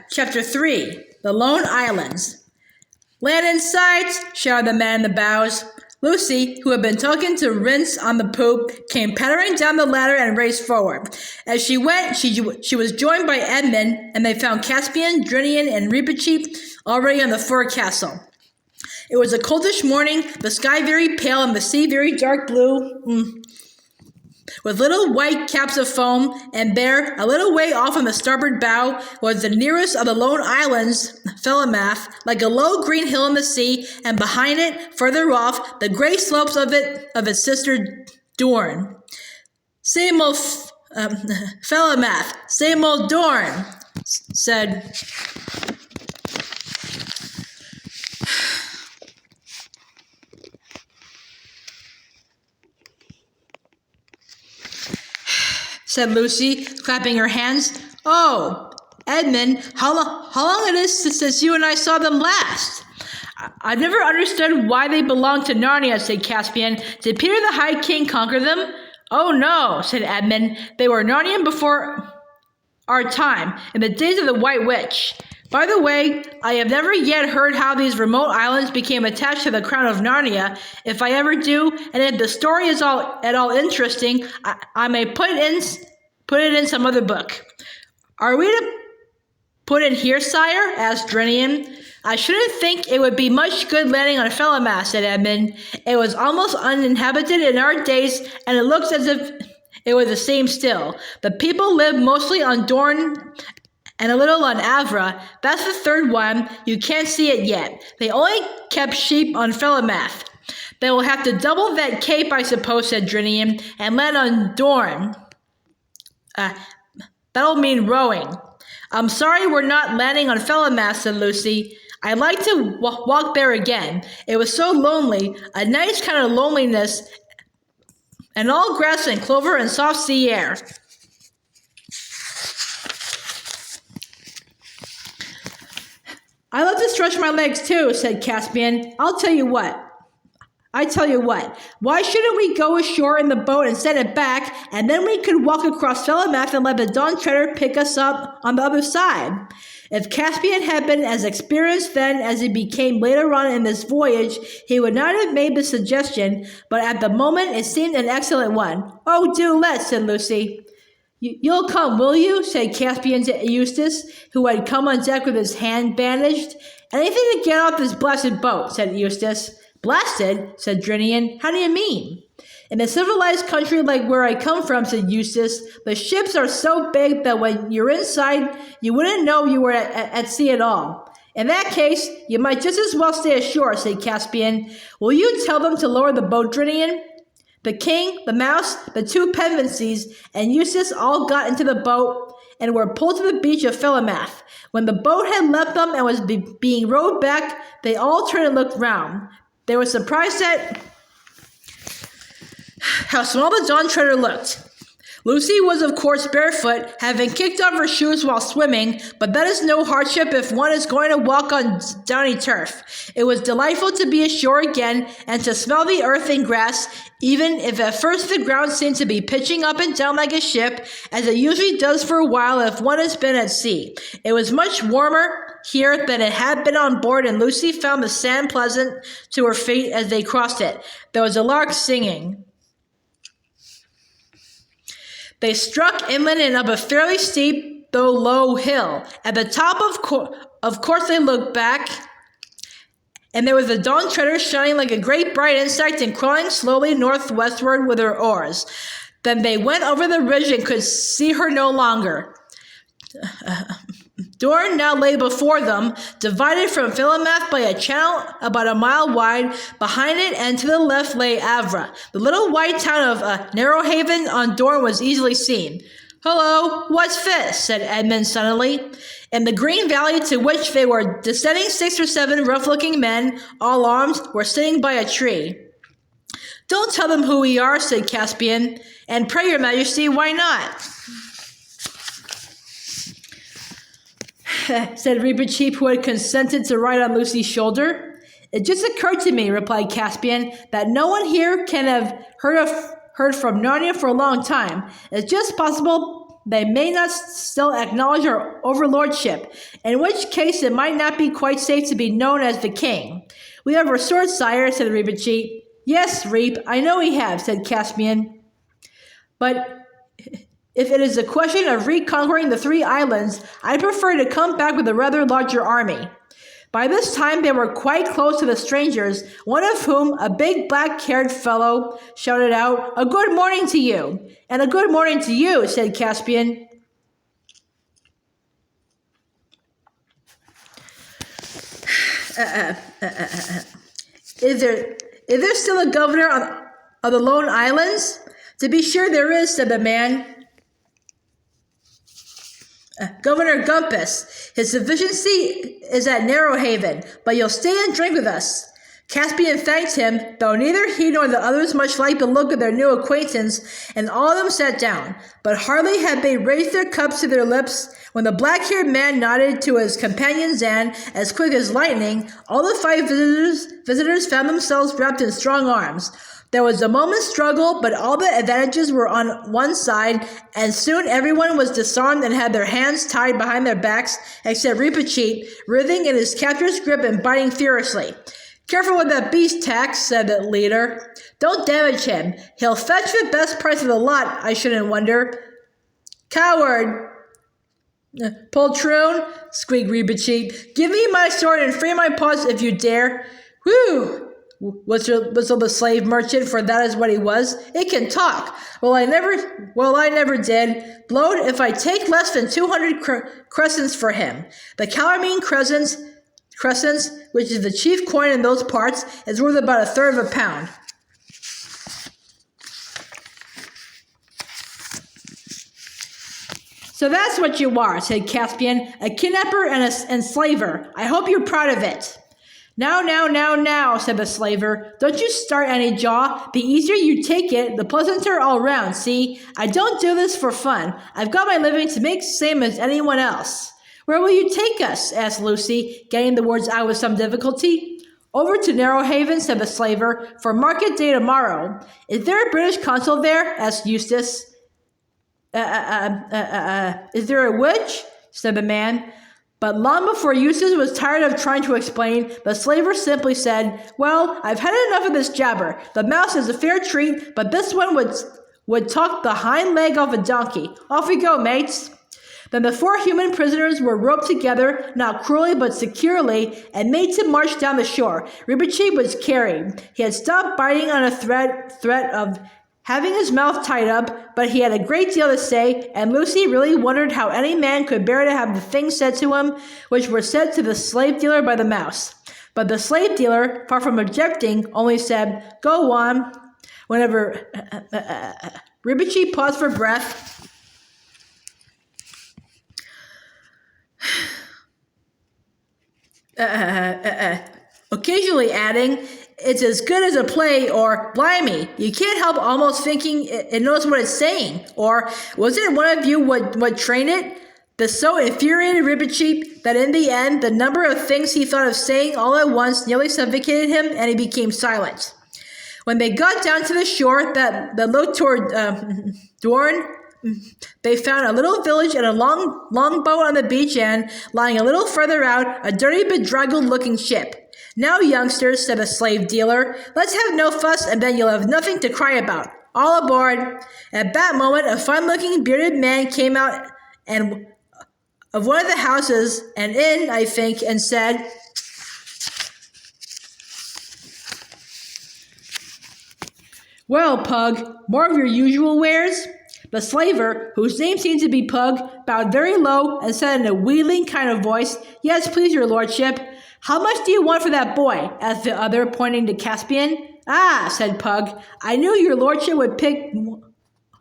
Chapter 3, The Lone Islands. Land in sight, shouted the man in the bows. Lucy, who had been talking to Rince on the poop, came pattering down the ladder and raced forward. As she went, she was joined by Edmund, and they found Caspian, Drinian, and Reepicheep already on the forecastle. It was a coldish morning, the sky very pale and the sea very dark blue, with little white caps of foam, and there, a little way off on the starboard bow, was the nearest of the lone islands, Felamath, like a low green hill in the sea, and behind it, further off, the grey slopes of its sister Dorn. Same old Felamath, same old Dorn, said Lucy, clapping her hands. Oh, Edmund, how long it is since you and I saw them last? I've never understood why they belong to Narnia, said Caspian. Did Peter the High King conquer them? Oh no, said Edmund. They were Narnian before our time, in the days of the White Witch. By the way, I have never yet heard how these remote islands became attached to the crown of Narnia. If I ever do, and if the story is at all interesting, I may put it in some other book. Are we to put in here, sire? Asked Drinian. I shouldn't think it would be much good landing on Felamath, said Edmund. It was almost uninhabited in our days, and it looks as if it was the same still. The people live mostly on Dorn and a little on Avra. That's the third one. You can't see it yet. They only kept sheep on Felamath. They will have to double that cape, I suppose, said Drinian, and land on Dorn. That'll mean rowing. I'm sorry we're not landing on Felamath, said Lucy. I'd like to walk there again. It was so lonely, a nice kind of loneliness, and all grass and clover and soft sea air. I love to stretch my legs too, said Caspian. I tell you what, why shouldn't we go ashore in the boat and send it back, and then we could walk across Felamath and let the Dawn Treader pick us up on the other side? If Caspian had been as experienced then as he became later on in this voyage, he would not have made the suggestion, but at the moment it seemed an excellent one. Oh, do let's, said Lucy. You'll come, will you? Said Caspian to Eustace, who had come on deck with his hand bandaged. Anything to get off this blasted boat, said Eustace. Blasted, said Drinian. How do you mean? In a civilized country like where I come from, said Eustace, the ships are so big that when you're inside, you wouldn't know you were at sea at all. In that case, you might just as well stay ashore, said Caspian. Will you tell them to lower the boat, Drinian? The king, the mouse, the two Penvenses, and Eustace all got into the boat and were pulled to the beach of Felamath. When the boat had left them and was being rowed back, they all turned and looked round. They were surprised at how small the Dawn Treader looked. Lucy was, of course, barefoot, having kicked off her shoes while swimming, but that is no hardship if one is going to walk on downy turf. It was delightful to be ashore again and to smell the earth and grass, even if at first the ground seemed to be pitching up and down like a ship, as it usually does for a while if one has been at sea. It was much warmer here than it had been on board, and Lucy found the sand pleasant to her feet as they crossed it. There was a lark singing. They struck inland and up a fairly steep, though low hill. At the top, of course, they looked back, and there was the Dawn Treader shining like a great bright insect and crawling slowly northwestward with her oars. Then they went over the ridge and could see her no longer. Dorn now lay before them, divided from Felamath by a channel about a mile wide. Behind it and to the left lay Avra. The little white town of Narrowhaven on Dorn was easily seen. Hello, what's this? Said Edmund suddenly. In the green valley to which they were descending, 6 or 7 rough-looking men, all armed, were sitting by a tree. Don't tell them who we are, said Caspian. And pray, your majesty, why not? Said Reepicheep, who had consented to ride on Lucy's shoulder. It just occurred to me, replied Caspian, that no one here can have heard from Narnia for a long time. It's just possible they may not still acknowledge our overlordship, in which case it might not be quite safe to be known as the king. We have restored, sire, said Reepicheep. Yes, Reep, I know we have, said Caspian. But if it is a question of reconquering the 3 islands, I'd prefer to come back with a rather larger army. By this time they were quite close to the strangers, one of whom, a big black-haired fellow, shouted out, "A good morning to you." "And a good morning to you," said Caspian. Is there still a governor of the Lone Islands? To be sure there is, said the man. Governor Gumpus. His sufficiency is at Narrow Haven, but you'll stay and drink with us. Caspian thanked him, though neither he nor the others much liked the look of their new acquaintance, and all of them sat down. But hardly had they raised their cups to their lips when the black-haired man nodded to his companions and, as quick as lightning, all the 5 visitors found themselves wrapped in strong arms. There was a moment's struggle, but all the advantages were on one side, and soon everyone was disarmed and had their hands tied behind their backs, except Reepicheep, writhing in his captor's grip and biting furiously. "Careful with that beast, Tax," said the leader. "Don't damage him. He'll fetch the best price of the lot, I shouldn't wonder." "Coward!" "Poltroon," squeaked Reepicheep. "Give me my sword and free my paws if you dare." "Whew!" whistled the slave merchant, for that is what he was. "It can talk. Well, I never did. Blowed if I take less than 200 crescents for him. The Calamine crescents, which is the chief coin in those parts, is worth about a third of a pound." "So that's what you are," said Caspian, "a kidnapper and an enslaver. I hope you're proud of it." Now, said the slaver. "Don't you start any jaw. The easier you take it, the pleasanter all round, see? I don't do this for fun. I've got my living to make same as anyone else." "Where will you take us?" asked Lucy, getting the words out with some difficulty. "Over to Narrow Haven," said the slaver, "for market day tomorrow." "Is there a British consul there?" asked Eustace. Is there a which?" said the man. But long before Eustace was tired of trying to explain, the slaver simply said, "Well, I've had enough of this jabber. The mouse is a fair treat, but this one would talk the hind leg off a donkey. Off we go, mates." Then the 4 human prisoners were roped together, not cruelly but securely, and made to march down the shore. Reepicheep was carried. He had stopped biting on a threat of having his mouth tied up, but he had a great deal to say, and Lucy really wondered how any man could bear to have the things said to him which were said to the slave dealer by the mouse. But the slave dealer, far from objecting, only said, "Go on." Whenever Reepicheep paused for breath, occasionally adding, "It's as good as a play," or "Blimey, you can't help almost thinking it knows what it's saying," or "Was it one of you what trained it?" This so infuriated Reepicheep that in the end the number of things he thought of saying all at once nearly suffocated him, and he became silent. When they got down to the shore that looked toward Dorne, they found a little village and a long boat on the beach, and, lying a little further out, a dirty, bedraggled-looking ship. "Now, youngsters," said the slave dealer, "let's have no fuss, and then you'll have nothing to cry about. All aboard." At that moment, a fine-looking, bearded man came out of one of the houses, and in, I think, and said, "Well, Pug, more of your usual wares?" The slaver, whose name seemed to be Pug, bowed very low and said in a wheedling kind of voice, "Yes, please, your lordship." "How much do you want for that boy?" asked the other, pointing to Caspian. "Ah," said Pug, "I knew your lordship would pick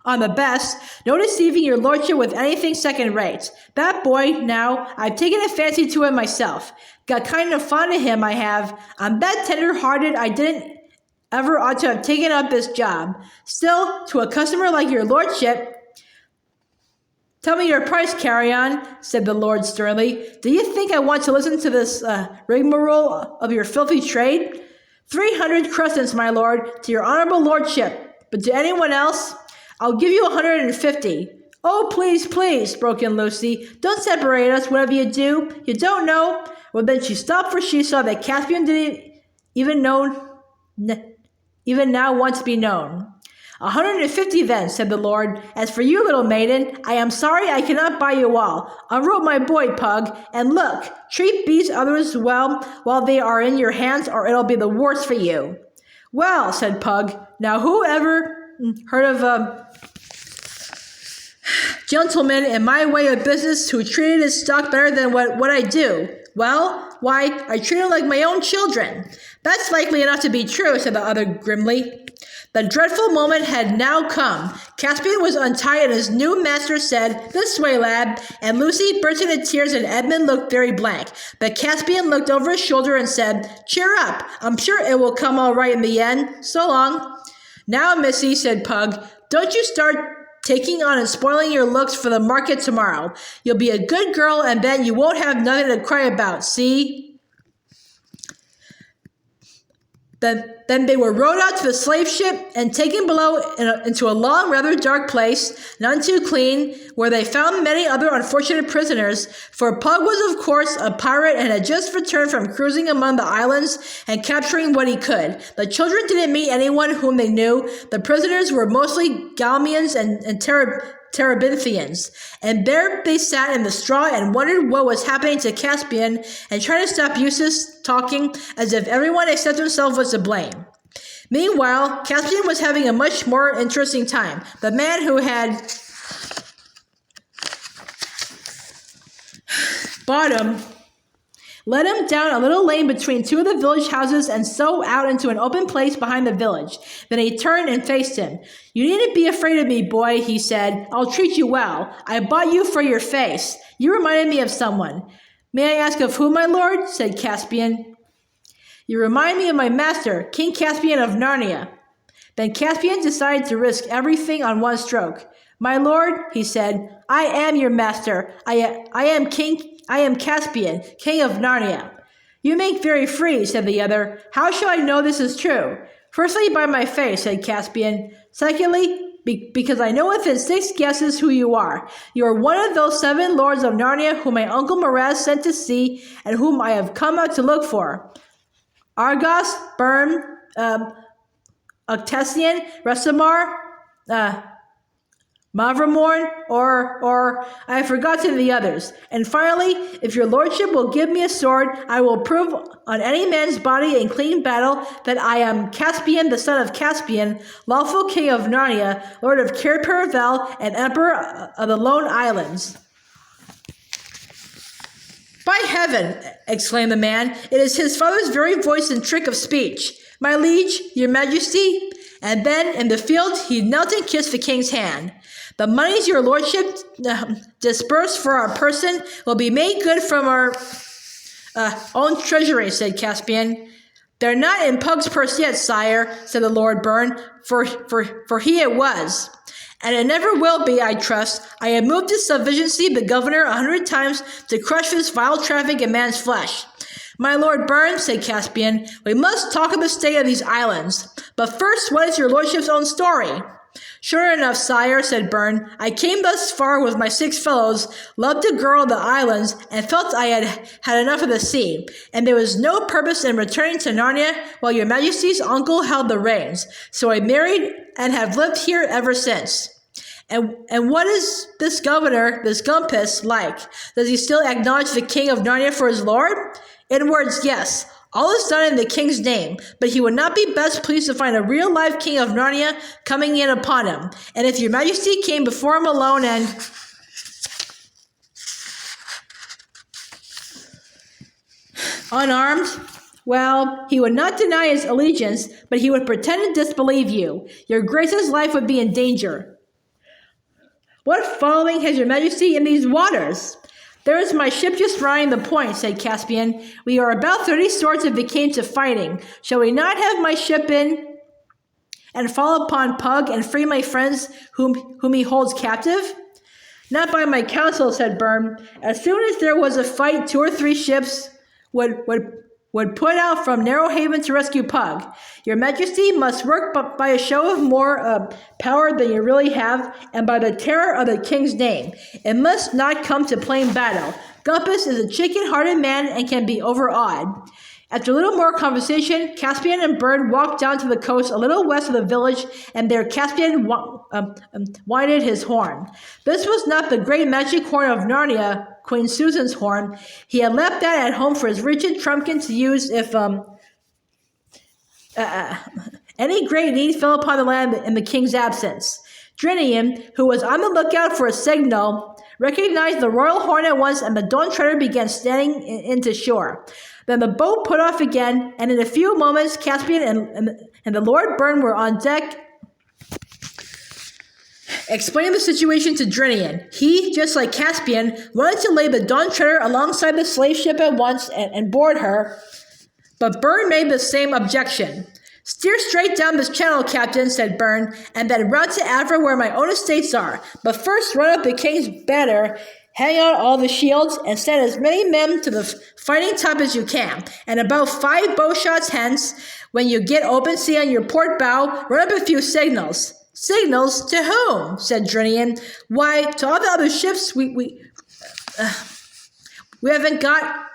on the best. No deceiving your lordship with anything second-rate. That boy, now, I've taken a fancy to him myself. Got kind of fond of him, I have. I'm that tender-hearted I didn't ever ought to have taken up this job. Still, to a customer like your lordship—" "Tell me your price, Carrion," said the lord sternly. "Do you think I want to listen to this rigmarole of your filthy trade? 300 crescents, my lord, to your honorable lordship, but to anyone else, I'll give you 150. Oh, please, please, broke in Lucy. Don't separate us, whatever you do. You don't know. Well, then she stopped, for she saw that Caspian didn't even even now want to be known. 150 then, said the Lord. As for you, little maiden, I am sorry I cannot buy you all. Unrobe my boy, Pug, and look, treat these others well while they are in your hands, or it'll be the worse for you. Well, said Pug, now who ever heard of a gentleman in my way of business who treated his stock better than what I do? Well, why, I treat him like my own children. That's likely enough to be true, said the other grimly. The dreadful moment had now come. Caspian was untied, and his new master said, "This way, lad," and Lucy burst into tears, and Edmund looked very blank. But Caspian looked over his shoulder and said, "Cheer up. I'm sure it will come all right in the end. So long." "Now, missy," said Pug, "don't you start taking on and spoiling your looks for the market tomorrow. You'll be a good girl, and then you won't have nothing to cry about, see?" Then they were rowed out to the slave ship and taken below into a long, rather dark place, none too clean, where they found many other unfortunate prisoners, for Pug was, of course, a pirate and had just returned from cruising among the islands and capturing what he could. The children didn't meet anyone whom they knew. The prisoners were mostly Galmians and Terebinthians, and there they sat in the straw and wondered what was happening to Caspian and tried to stop Eustace talking as if everyone except himself was to blame. Meanwhile, Caspian was having a much more interesting time. The man who had bought him led him down a little lane between two of the village houses and so out into an open place behind the village. Then he turned and faced him. "You needn't be afraid of me, boy," he said. "I'll treat you well. I bought you for your face. You reminded me of someone." "May I ask of whom, my lord?" said Caspian. "You remind me of my master, King Caspian of Narnia." Then Caspian decided to risk everything on one stroke. "My lord," he said, "I am your master. I am Caspian, king of Narnia." "You make very free," said the other. "How shall I know this is true?" "Firstly, by my face," said Caspian. "Secondly, because I know within 6 guesses who you are. You are one of those 7 lords of Narnia whom my uncle Miraz sent to sea and whom I have come out to look for. Argos, Bern, Octesian, Resamar, Mavramorn, or I have forgotten the others. And finally, if your lordship will give me a sword, I will prove on any man's body in clean battle that I am Caspian, the son of Caspian, lawful king of Narnia, lord of Cair Paravel, and emperor of the Lone Islands." "By heaven!" exclaimed the man, "it is his father's very voice and trick of speech. My liege, your majesty." And then, in the field, he knelt and kissed the king's hand. "The moneys your lordship disbursed for our person will be made good from our own treasury," said Caspian. "They're not in Pug's purse yet, sire," said the Lord Byrne, for he it was. "And it never will be, I trust. I have moved his sufficiency, the governor, 100 times to crush this vile traffic in man's flesh." "My Lord Byrne," said Caspian, "we must talk of the state of these islands. But first, what is your lordship's own story?" "Sure enough, sire," said Byrne, "I came thus far with my 6 fellows, loved a girl of the islands, and felt I had enough of the sea, and there was no purpose in returning to Narnia while your majesty's uncle held the reins. So I married and have lived here ever since." And what is this governor, this Gumpus, like? Does he still acknowledge the king of Narnia for his lord?" "In words, yes. All is done in the king's name, but he would not be best pleased to find a real live king of Narnia coming in upon him. And if your majesty came before him alone and unarmed, well, he would not deny his allegiance, but he would pretend to disbelieve you. Your grace's life would be in danger." "What following has your majesty in these waters?" "There is my ship just rounding the point," said Caspian. "We are about 30 swords if it came to fighting. Shall we not have my ship in and fall upon Pug and free my friends whom he holds captive?" "Not by my counsel," said Byrne. "As soon as there was a fight, 2 or 3 ships would would put out from Narrow Haven to rescue Pug. Your Majesty must work by a show of more power than you really have, and by the terror of the king's name. It must not come to plain battle. Gumpus is a chicken-hearted man and can be overawed. After a little more conversation, Caspian and Bird walked down to the coast a little west of the village, and there Caspian winded his horn. This was not the great magic horn of Narnia, Queen Susan's horn. He had left that at home for his rigid Trumpkin to use if any great need fell upon the land in the king's absence. Drinian, who was on the lookout for a signal, recognized the royal horn at once, and the Dawn Treader began standing into shore. Then the boat put off again, and in a few moments, Caspian and the Lord Byrne were on deck, explaining the situation to Drinian. He, just like Caspian, wanted to lay the Dawn Treader alongside the slave ship at once and board her, but Byrne made the same objection. "Steer straight down this channel, Captain," said Byrne, "and then route to Avra where my own estates are. But first run up the king's banner, hang out all the shields, and send as many men to the fighting top as you can. And about 5 bow shots hence, when you get open sea on your port bow, run up a few signals." "Signals? To whom?" said Drinian. "Why, to all the other ships we haven't got,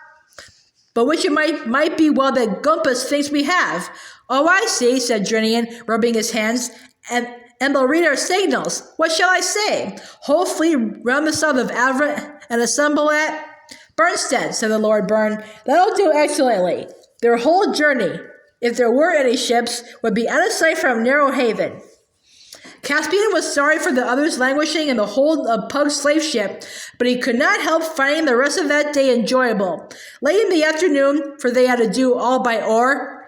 but which it might be well that Gumpus thinks we have." "Oh, I see," said Drinian, rubbing his hands. And they'll read our signals. What shall I say? Whole fleet round the south of Avra and assemble at Burnstead," said the Lord Byrne. "That'll do excellently. Their whole journey, if there were any ships, would be out of sight from Narrow Haven." Caspian was sorry for the others languishing in the hold of Pug's slave ship, but he could not help finding the rest of that day enjoyable. Late in the afternoon, for they had to do all by oar,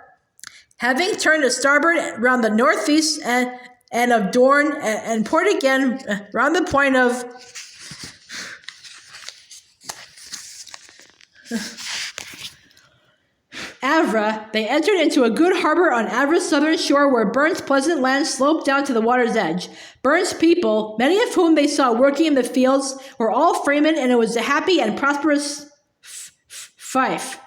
having turned to starboard round the northeast and of Dorne and port again round the point of Avra, they entered into a good harbor on Avra's southern shore where Byrne's pleasant land sloped down to the water's edge. Byrne's people, many of whom they saw working in the fields, were all freemen, and it was a happy and prosperous fief.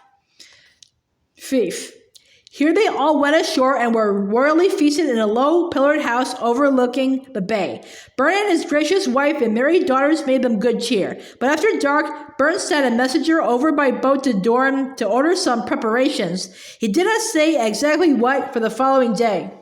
Here they all went ashore and were royally feasted in a low, pillared house overlooking the bay. Byrne and his gracious wife and married daughters made them good cheer. But after dark, Byrne sent a messenger over by boat to Dorne to order some preparations. He did not say exactly what for the following day.